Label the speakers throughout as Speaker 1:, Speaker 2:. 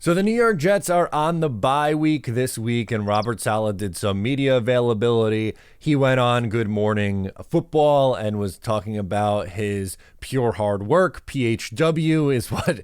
Speaker 1: So the New York Jets are on the bye week this week, and Robert Saleh did some media availability. He went on Good Morning Football and was talking about his pure hard work. PHW is what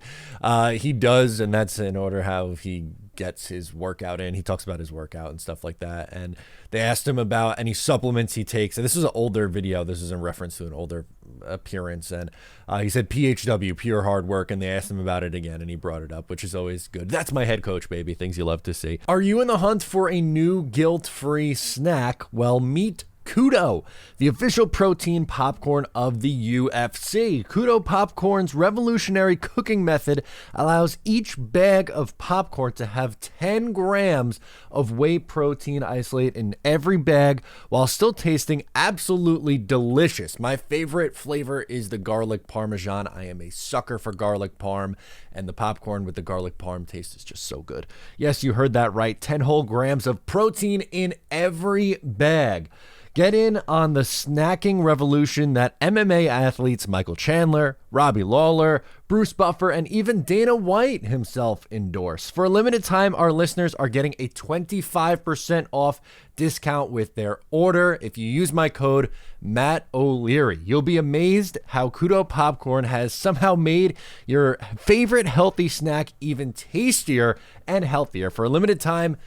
Speaker 1: he does, and that's in order how he gets his workout in. He talks about his workout and stuff like that. And they asked him about any supplements he takes. And this is an older video. This is in reference to an older appearance. And he said PHW, pure hard work. And they asked him about it again, and he brought it up, which is always good. That's my head coach, baby. Things you love to see. Are you in the hunt for a new guilt-free snack? Well, meet Kudo, the official protein popcorn of the UFC. Kudo Popcorn's revolutionary cooking method allows each bag of popcorn to have 10 grams of whey protein isolate in every bag while still tasting absolutely delicious. My favorite flavor is the garlic parmesan. I am a sucker for garlic parm, and the popcorn with the garlic parm taste is just so good. Yes, you heard that right. 10 whole grams of protein in every bag. Get in on the snacking revolution that MMA athletes Michael Chandler, Robbie Lawler, Bruce Buffer, and even Dana White himself endorse. For a limited time, our listeners are getting a 25% off discount with their order if you use my code Matt O'Leary. You'll be amazed how Kudo Popcorn has somehow made your favorite healthy snack even tastier and healthier. For a limited time,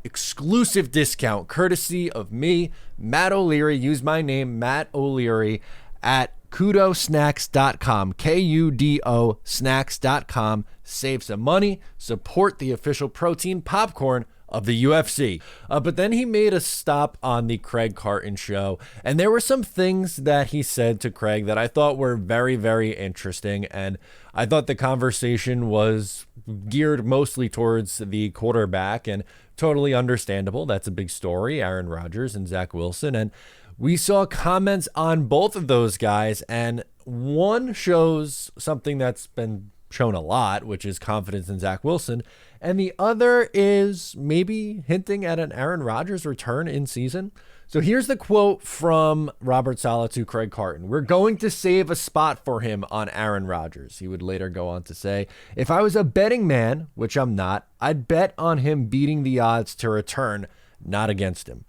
Speaker 1: exclusive discount courtesy of me, Matt O'Leary. Use my name, Matt O'Leary, at kudosnacks.com, Kudo snacks.com. Save some money, support the official protein popcorn of the UFC. But then he made a stop on the Craig Carton show, and there were some things that he said to Craig that I thought were very, very interesting, and I thought the conversation was geared mostly towards the quarterback, and totally understandable. That's a big story, Aaron Rodgers and Zach Wilson, and we saw comments on both of those guys, and one shows something that's been shown a lot, which is confidence in Zach Wilson, and the other is maybe hinting at an Aaron Rodgers return in season. So here's the quote from Robert Saleh to Craig Carton. "We're going to save a spot for him on Aaron Rodgers." He would later go on to say, "If I was a betting man, which I'm not, I'd bet on him beating the odds to return, not against him."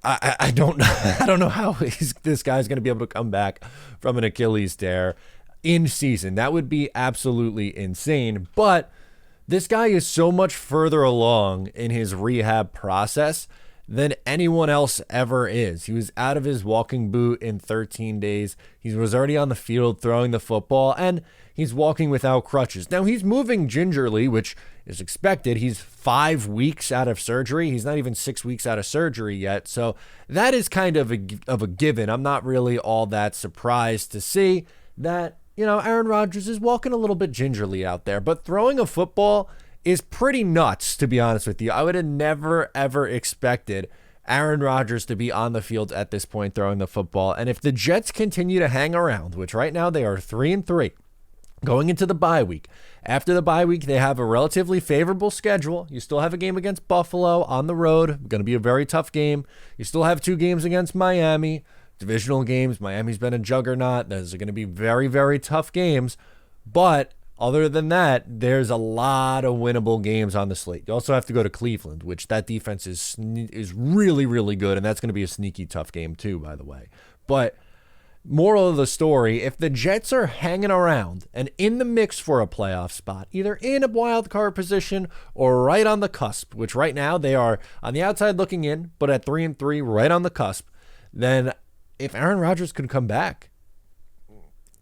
Speaker 1: I don't know. I don't know how this guy's going to be able to come back from an Achilles tear in season. That would be absolutely insane. But this guy is so much further along in his rehab process than anyone else ever is. He was out of his walking boot in 13 days. He was already on the field throwing the football, and he's walking without crutches. Now, he's moving gingerly, which is expected. He's 5 weeks out of surgery. He's not even 6 weeks out of surgery yet. So that is kind of a given. I'm not really all that surprised to see that, Aaron Rodgers is walking a little bit gingerly out there, but throwing a football is pretty nuts, to be honest with you. I would have never, ever expected Aaron Rodgers to be on the field at this point throwing the football. And if the Jets continue to hang around, which right now they are 3-3, going into the bye week. After the bye week, they have a relatively favorable schedule. You still have a game against Buffalo on the road. Going to be a very tough game. You still have 2 games against Miami. Divisional games. Miami's been a juggernaut. Those are going to be very, very tough games. But other than that, there's a lot of winnable games on the slate. You also have to go to Cleveland, which that defense is really, really good, and that's going to be a sneaky tough game too, by the way. But moral of the story, if the Jets are hanging around and in the mix for a playoff spot, either in a wild card position or right on the cusp, which right now they are on the outside looking in, but at 3-3, right on the cusp, then if Aaron Rodgers could come back,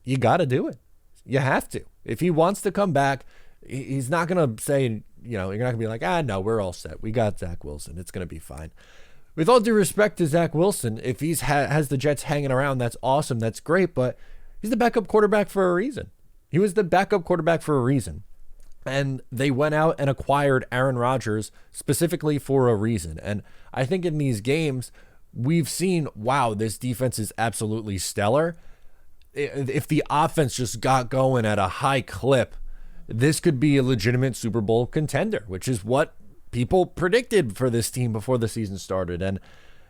Speaker 1: you got to do it. You have to. If he wants to come back, he's not going to say, you're not going to be like, no, we're all set. We got Zach Wilson. It's going to be fine. With all due respect to Zach Wilson, if he's has the Jets hanging around, that's awesome. That's great. But he's the backup quarterback for a reason. He was the backup quarterback for a reason. And they went out and acquired Aaron Rodgers specifically for a reason. And I think in these games, we've seen, wow, this defense is absolutely stellar. If the offense just got going at a high clip, this could be a legitimate Super Bowl contender, which is what people predicted for this team before the season started. And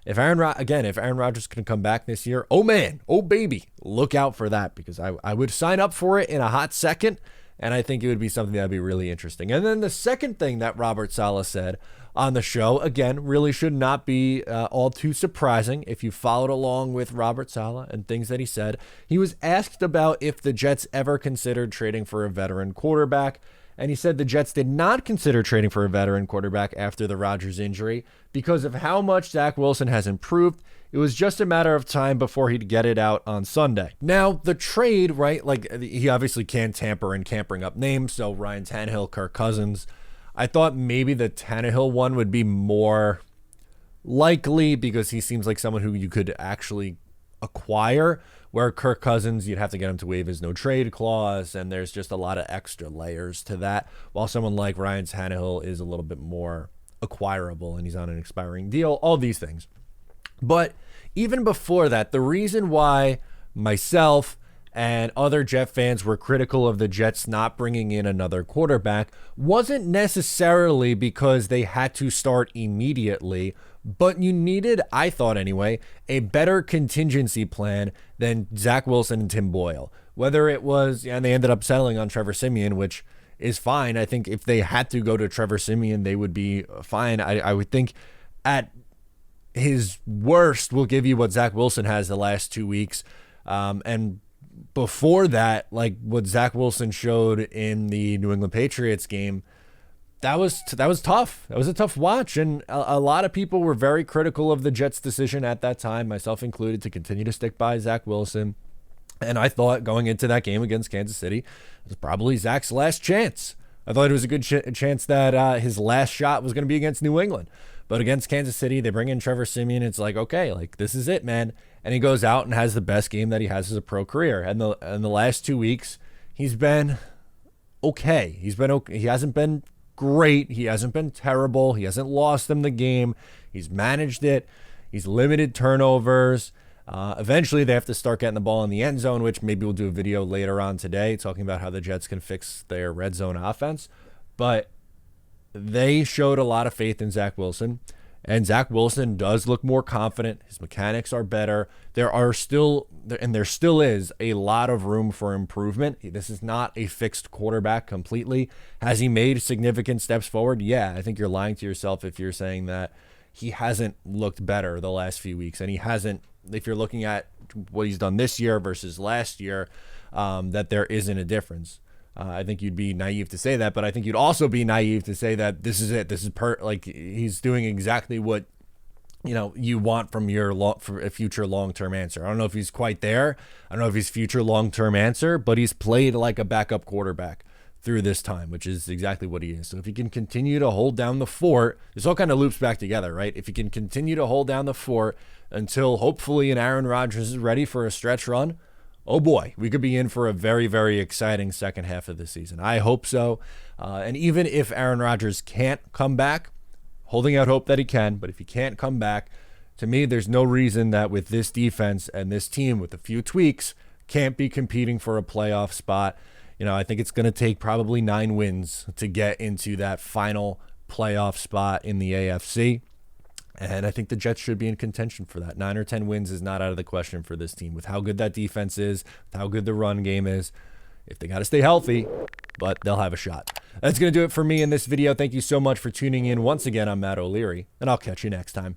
Speaker 1: if Aaron Rodgers can come back this year, oh man, oh baby, look out for that, because I would sign up for it in a hot second. And I think it would be something that would be really interesting. And then the second thing that Robert Saleh said on the show, again, really should not be all too surprising if you followed along with Robert Saleh and things that he said. He was asked about if the Jets ever considered trading for a veteran quarterback. And he said the Jets did not consider trading for a veteran quarterback after the Rodgers injury because of how much Zach Wilson has improved. It was just a matter of time before he'd get it out on Sunday. Now, the trade, right, like he obviously can't tamper and can't bring up names, so Ryan Tannehill, Kirk Cousins. I thought maybe the Tannehill one would be more likely because he seems like someone who you could actually acquire, where Kirk Cousins, you'd have to get him to waive his no trade clause, and there's just a lot of extra layers to that, while someone like Ryan Tannehill is a little bit more acquirable and he's on an expiring deal, all these things. But even before that, the reason why myself and other Jet fans were critical of the Jets not bringing in another quarterback wasn't necessarily because they had to start immediately, but you needed, I thought anyway, a better contingency plan than Zach Wilson and Tim Boyle. Whether it was, and they ended up settling on Trevor Siemian, which is fine. I think if they had to go to Trevor Siemian, they would be fine. I would think at his worst will give you what Zach Wilson has the last 2 weeks. And before that, like what Zach Wilson showed in the New England Patriots game, that was tough. That was a tough watch. And a lot of people were very critical of the Jets' decision at that time, myself included, to continue to stick by Zach Wilson. And I thought going into that game against Kansas City, it was probably Zach's last chance. I thought it was a good chance that his last shot was going to be against New England. But against Kansas City, they bring in Trevor Siemian. It's like, okay, like this is it, man. And he goes out and has the best game that he has as a pro career. And the last 2 weeks, he's been okay. He's been okay. He hasn't been great. He hasn't been terrible. He hasn't lost them the game. He's managed it. He's limited turnovers. Eventually, they have to start getting the ball in the end zone, which maybe we'll do a video later on today talking about how the Jets can fix their red zone offense. But they showed a lot of faith in Zach Wilson, and Zach Wilson does look more confident. His mechanics are better. There still is a lot of room for improvement. This is not a fixed quarterback completely. Has he made significant steps forward? Yeah, I think you're lying to yourself if you're saying that he hasn't looked better the last few weeks, and he hasn't, if you're looking at what he's done this year versus last year, that there isn't a difference. I think you'd be naive to say that, but I think you'd also be naive to say that this is it. This is like he's doing exactly what you want from for a future long-term answer. I don't know if he's quite there. I don't know if he's future long-term answer, but he's played like a backup quarterback through this time, which is exactly what he is. So if he can continue to hold down the fort, this all kind of loops back together, right? If he can continue to hold down the fort until hopefully an Aaron Rodgers is ready for a stretch run, oh boy, we could be in for a very, very exciting second half of the season. I hope so. And even if Aaron Rodgers can't come back, holding out hope that he can, but if he can't come back, to me, there's no reason that with this defense and this team with a few tweaks can't be competing for a playoff spot. I think it's going to take probably 9 wins to get into that final playoff spot in the AFC. And I think the Jets should be in contention for that. 9 or 10 wins is not out of the question for this team with how good that defense is, with how good the run game is. If they got to stay healthy, but they'll have a shot. That's going to do it for me in this video. Thank you so much for tuning in. Once again, I'm Matt O'Leary, and I'll catch you next time.